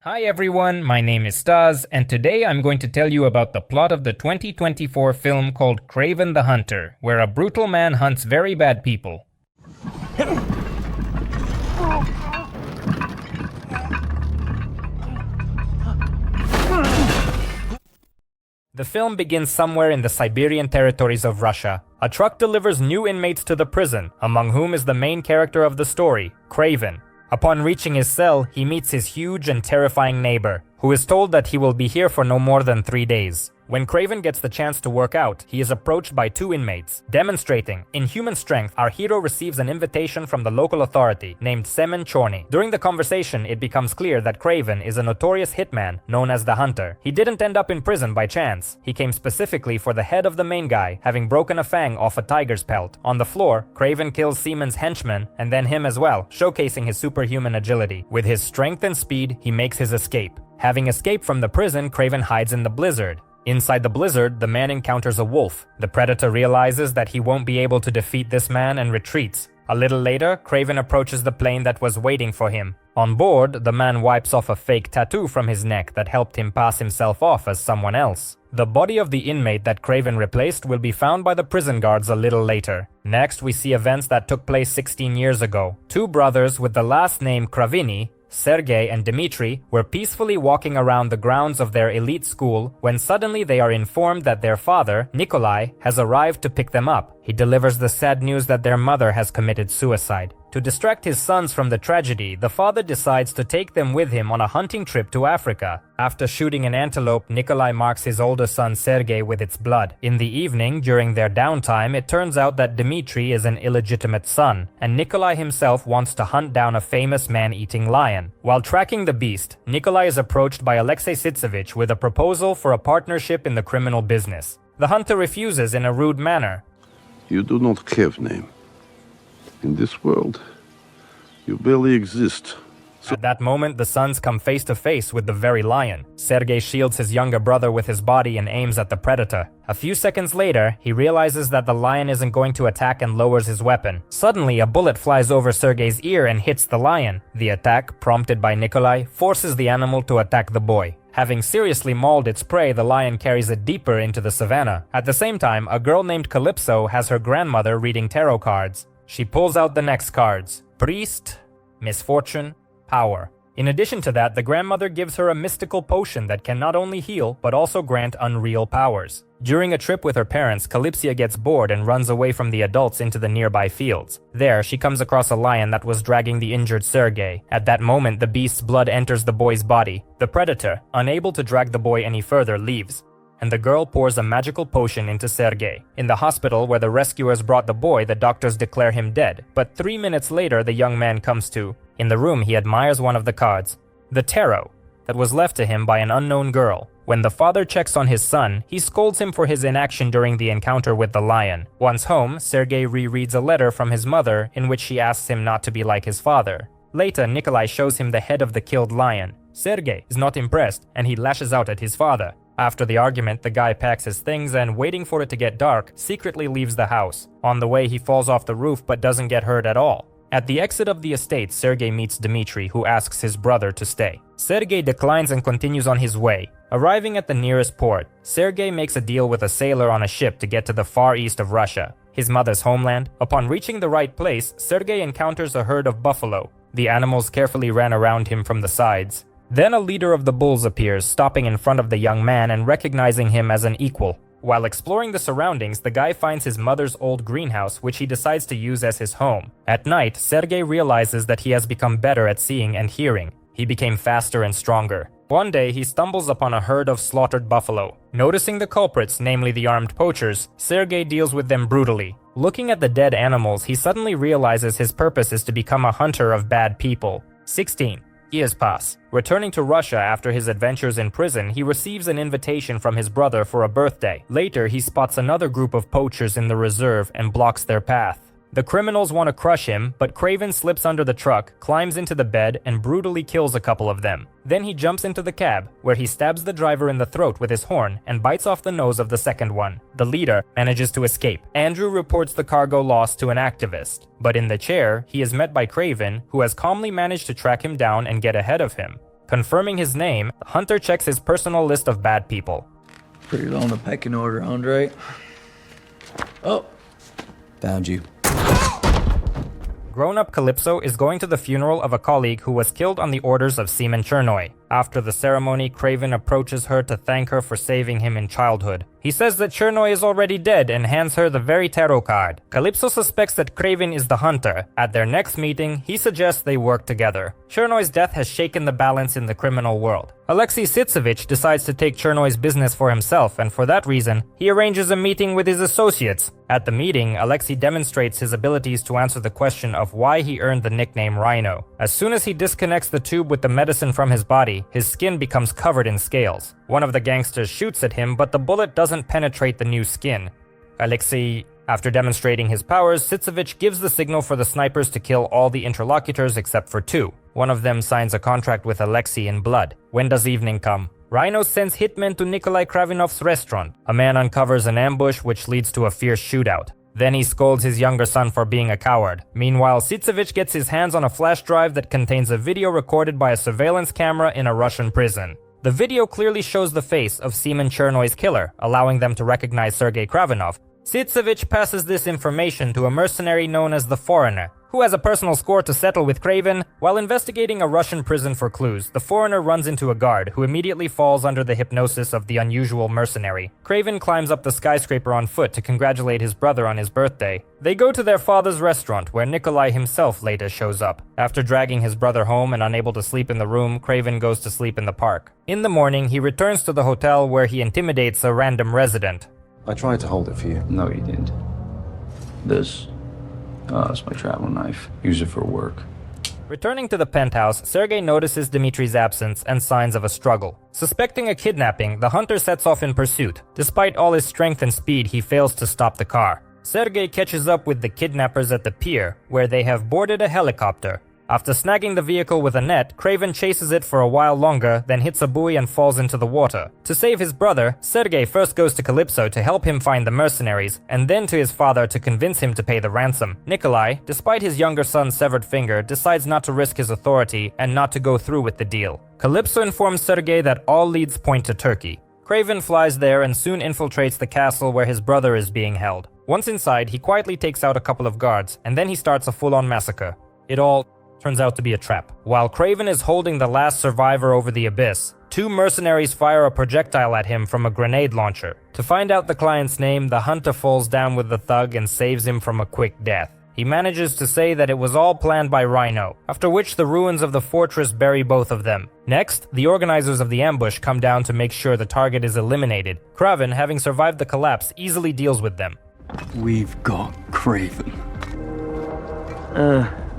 Hi everyone, my name is Stas, and today I'm going to tell you about the plot of the 2024 film called Kraven the Hunter, where a brutal man hunts very bad people. The film begins somewhere in the Siberian territories of Russia. A truck delivers new inmates to the prison, among whom is the main character of the story, Kraven. Upon reaching his cell, he meets his huge and terrifying neighbor, who is told that he will be here for no more than 3 days. When Kraven gets the chance to work out, he is approached by 2 inmates. Demonstrating inhuman strength, our hero receives an invitation from the local authority named Semen Chorny. During the conversation, it becomes clear that Kraven is a notorious hitman known as the Hunter. He didn't end up in prison by chance. He came specifically for the head of the main guy, having broken a fang off a tiger's pelt. On the floor, Kraven kills Semen's henchman and then him as well, showcasing his superhuman agility. With his strength and speed, he makes his escape. Having escaped from the prison, Kraven hides in the blizzard. Inside the blizzard, the man encounters a wolf. The predator realizes that he won't be able to defeat this man and retreats. A little later, Kraven approaches the plane that was waiting for him. On board, the man wipes off a fake tattoo from his neck that helped him pass himself off as someone else. The body of the inmate that Kraven replaced will be found by the prison guards a little later. Next, we see events that took place 16 years ago. 2 brothers with the last name Kravini, Sergei and Dmitry, were peacefully walking around the grounds of their elite school when suddenly they are informed that their father, Nikolai, has arrived to pick them up. He delivers the sad news that their mother has committed suicide. To distract his sons from the tragedy, the father decides to take them with him on a hunting trip to Africa. After shooting an antelope, Nikolai marks his older son Sergei with its blood. In the evening, during their downtime, it turns out that Dmitry is an illegitimate son, and Nikolai himself wants to hunt down a famous man-eating lion. While tracking the beast, Nikolai is approached by Alexei Sitsevich with a proposal for a partnership in the criminal business. The hunter refuses in a rude manner. You do not have name. In this world, you barely exist. At that moment, the sons come face to face with the very lion. Sergei shields his younger brother with his body and aims at the predator. A few seconds later, he realizes that the lion isn't going to attack and lowers his weapon. Suddenly, a bullet flies over Sergei's ear and hits the lion. The attack, prompted by Nikolai, forces the animal to attack the boy. Having seriously mauled its prey, the lion carries it deeper into the savannah. At the same time, a girl named Calypso has her grandmother reading tarot cards. She pulls out the next cards: Priest, Misfortune, Power. In addition to that, the grandmother gives her a mystical potion that can not only heal, but also grant unreal powers. During a trip with her parents, Calypsia gets bored and runs away from the adults into the nearby fields. There, she comes across a lion that was dragging the injured Sergei. At that moment, the beast's blood enters the boy's body. The predator, unable to drag the boy any further, leaves, and the girl pours a magical potion into Sergei. In the hospital where the rescuers brought the boy, the doctors declare him dead, but 3 minutes later the young man comes to. In the room, he admires one of the cards, the tarot, that was left to him by an unknown girl. When the father checks on his son, he scolds him for his inaction during the encounter with the lion. Once home, Sergei rereads a letter from his mother in which she asks him not to be like his father. Later, Nikolai shows him the head of the killed lion. Sergei is not impressed, and he lashes out at his father. After the argument, the guy packs his things and, waiting for it to get dark, secretly leaves the house. On the way, he falls off the roof but doesn't get hurt at all. At the exit of the estate, Sergei meets Dmitry, who asks his brother to stay. Sergei declines and continues on his way. Arriving at the nearest port, Sergei makes a deal with a sailor on a ship to get to the far east of Russia, his mother's homeland. Upon reaching the right place, Sergei encounters a herd of buffalo. The animals carefully ran around him from the sides. Then a leader of the bulls appears, stopping in front of the young man and recognizing him as an equal. While exploring the surroundings, the guy finds his mother's old greenhouse, which he decides to use as his home. At night, Sergei realizes that he has become better at seeing and hearing. He became faster and stronger. One day, he stumbles upon a herd of slaughtered buffalo. Noticing the culprits, namely the armed poachers, Sergei deals with them brutally. Looking at the dead animals, he suddenly realizes his purpose is to become a hunter of bad people. 16 years pass. Returning to Russia after his adventures in prison, he receives an invitation from his brother for a birthday. Later, he spots another group of poachers in the reserve and blocks their path. The criminals want to crush him, but Kraven slips under the truck, climbs into the bed, and brutally kills a couple of them. Then he jumps into the cab, where he stabs the driver in the throat with his horn and bites off the nose of the second one. The leader manages to escape. Andrew reports the cargo lost to an activist, but in the chair, he is met by Kraven, who has calmly managed to track him down and get ahead of him. Confirming his name, the hunter checks his personal list of bad people. Pretty low on the pecking order, Andre. Oh, found you. Grown-up Calypso is going to the funeral of a colleague who was killed on the orders of Seaman Chernoi. After the ceremony, Kraven approaches her to thank her for saving him in childhood. He says that Chernoi is already dead and hands her the very tarot card. Calypso suspects that Kraven is the hunter. At their next meeting, he suggests they work together. Chernoi's death has shaken the balance in the criminal world. Alexei Sitsevich decides to take Chernoi's business for himself, and for that reason, he arranges a meeting with his associates. At the meeting, Alexei demonstrates his abilities to answer the question of why he earned the nickname Rhino. As soon as he disconnects the tube with the medicine from his body, his skin becomes covered in scales. One of the gangsters shoots at him, but the bullet doesn't penetrate the new skin. After demonstrating his powers, Sitsevich gives the signal for the snipers to kill all the interlocutors except for two. One of them signs a contract with Alexei in blood. When does evening come? Rhino sends hitmen to Nikolai Kravinoff's restaurant. A man uncovers an ambush which leads to a fierce shootout. Then he scolds his younger son for being a coward. Meanwhile, Sitsevich gets his hands on a flash drive that contains a video recorded by a surveillance camera in a Russian prison. The video clearly shows the face of Seaman Chernoi's killer, allowing them to recognize Sergei Kravinoff. Sitsevich passes this information to a mercenary known as the Foreigner, who has a personal score to settle with Kraven. While investigating a Russian prison for clues, the Foreigner runs into a guard, who immediately falls under the hypnosis of the unusual mercenary. Kraven climbs up the skyscraper on foot to congratulate his brother on his birthday. They go to their father's restaurant, where Nikolai himself later shows up. After dragging his brother home and unable to sleep in the room, Kraven goes to sleep in the park. In the morning, he returns to the hotel where he intimidates a random resident. I tried to hold it for you. No, you didn't. This. It's my travel knife. Use it for work. Returning to the penthouse, Sergei notices Dmitri's absence and signs of a struggle. Suspecting a kidnapping, the hunter sets off in pursuit. Despite all his strength and speed, he fails to stop the car. Sergei catches up with the kidnappers at the pier, where they have boarded a helicopter. After snagging the vehicle with a net, Kraven chases it for a while longer, then hits a buoy and falls into the water. To save his brother, Sergei first goes to Calypso to help him find the mercenaries, and then to his father to convince him to pay the ransom. Nikolai, despite his younger son's severed finger, decides not to risk his authority and not to go through with the deal. Calypso informs Sergei that all leads point to Turkey. Kraven flies there and soon infiltrates the castle where his brother is being held. Once inside, he quietly takes out a couple of guards, and then he starts a full-on massacre. It all turns out to be a trap. While Kraven is holding the last survivor over the abyss, two mercenaries fire a projectile at him from a grenade launcher. To find out the client's name, the hunter falls down with the thug and saves him from a quick death. He manages to say that it was all planned by Rhino, after which the ruins of the fortress bury both of them. Next, the organizers of the ambush come down to make sure the target is eliminated. Kraven, having survived the collapse, easily deals with them. We've got Kraven.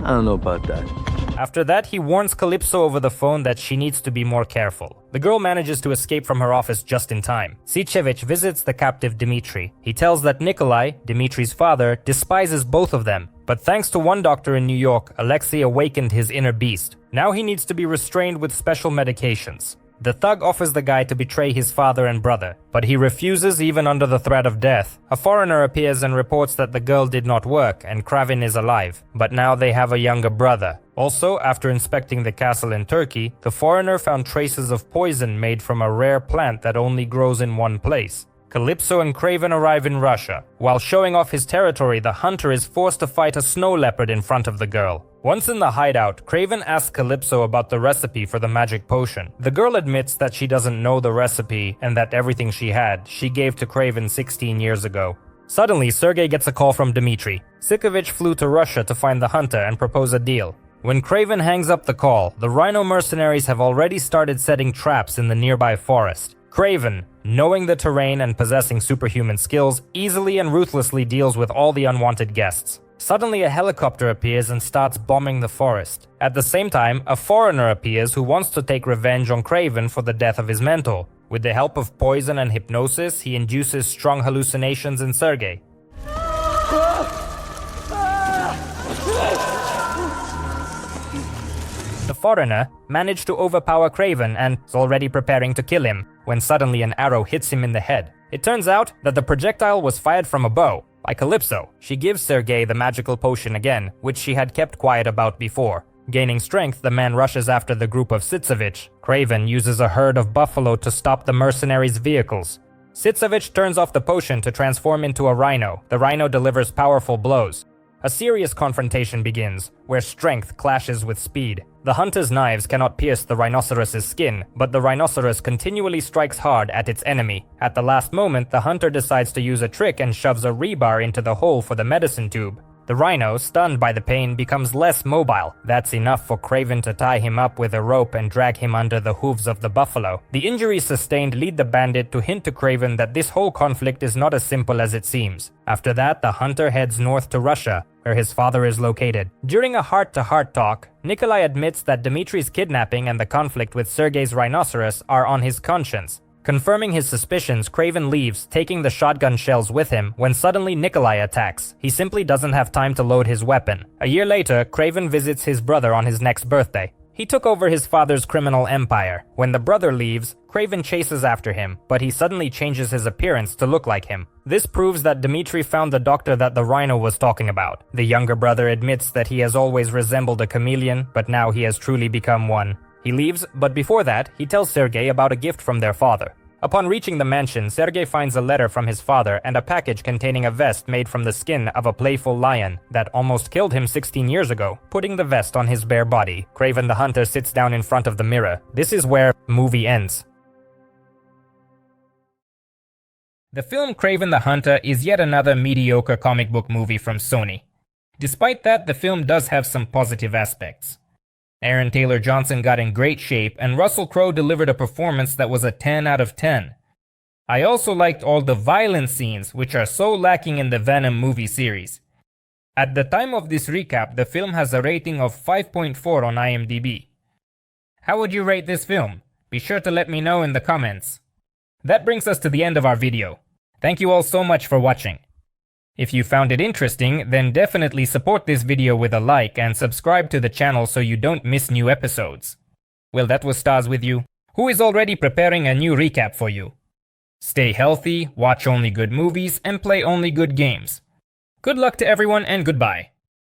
I don't know about that. After that, he warns Calypso over the phone that she needs to be more careful. The girl manages to escape from her office just in time. Sitsevich visits the captive Dmitri. He tells that Nikolai, Dmitri's father, despises both of them. But thanks to one doctor in New York, Alexei awakened his inner beast. Now he needs to be restrained with special medications. The thug offers the guy to betray his father and brother, but he refuses even under the threat of death. A foreigner appears and reports that the girl did not work and Kraven is alive, but now they have a younger brother. Also, after inspecting the castle in Turkey, the foreigner found traces of poison made from a rare plant that only grows in one place. Calypso and Kraven arrive in Russia. While showing off his territory, the hunter is forced to fight a snow leopard in front of the girl. Once in the hideout, Kraven asks Calypso about the recipe for the magic potion. The girl admits that she doesn't know the recipe and that everything she had, she gave to Kraven 16 years ago. Suddenly, Sergei gets a call from Dmitri. Sitsevich flew to Russia to find the hunter and propose a deal. When Kraven hangs up the call, the Rhino mercenaries have already started setting traps in the nearby forest. Kraven, knowing the terrain and possessing superhuman skills, easily and ruthlessly deals with all the unwanted guests. Suddenly, a helicopter appears and starts bombing the forest. At the same time, a foreigner appears who wants to take revenge on Kraven for the death of his mentor. With the help of poison and hypnosis, he induces strong hallucinations in Sergei. The foreigner managed to overpower Kraven and is already preparing to kill him, when suddenly an arrow hits him in the head. It turns out that the projectile was fired from a bow by Calypso. She gives Sergei the magical potion again, which she had kept quiet about before. Gaining strength, the man rushes after the group of Sitsevich. Kraven uses a herd of buffalo to stop the mercenaries' vehicles. Sitsevich turns off the potion to transform into a rhino. The rhino delivers powerful blows. A serious confrontation begins, where strength clashes with speed. The hunter's knives cannot pierce the rhinoceros's skin, but the rhinoceros continually strikes hard at its enemy. At the last moment, the hunter decides to use a trick and shoves a rebar into the hole for the medicine tube. The rhino, stunned by the pain, becomes less mobile. That's enough for Kraven to tie him up with a rope and drag him under the hooves of the buffalo. The injuries sustained lead the bandit to hint to Kraven that this whole conflict is not as simple as it seems. After that, the hunter heads north to Russia, where his father is located. During a heart-to-heart talk, Nikolai admits that Dmitri's kidnapping and the conflict with Sergei's rhinoceros are on his conscience. Confirming his suspicions, Kraven leaves, taking the shotgun shells with him, when suddenly Nikolai attacks. He simply doesn't have time to load his weapon. A year later, Kraven visits his brother on his next birthday. He took over his father's criminal empire. When the brother leaves, Kraven chases after him, but he suddenly changes his appearance to look like him. This proves that Dmitri found the doctor that the rhino was talking about. The younger brother admits that he has always resembled a chameleon, but now he has truly become one. He leaves, but before that, he tells Sergei about a gift from their father. Upon reaching the mansion, Sergei finds a letter from his father and a package containing a vest made from the skin of a playful lion that almost killed him 16 years ago. Putting the vest on his bare body, Kraven the Hunter sits down in front of the mirror. This is where movie ends. The film Kraven the Hunter is yet another mediocre comic book movie from Sony. Despite that, the film does have some positive aspects. Aaron Taylor Johnson got in great shape, and Russell Crowe delivered a performance that was a 10 out of 10. I also liked all the violent scenes, which are so lacking in the Venom movie series. At the time of this recap, the film has a rating of 5.4 on IMDB. How would you rate this film? Be sure to let me know in the comments. That brings us to the end of our video. Thank you all so much for watching. If you found it interesting, then definitely support this video with a like and subscribe to the channel so you don't miss new episodes. Well, that was Stars with you, who is already preparing a new recap for you. Stay healthy, watch only good movies, and play only good games. Good luck to everyone and goodbye.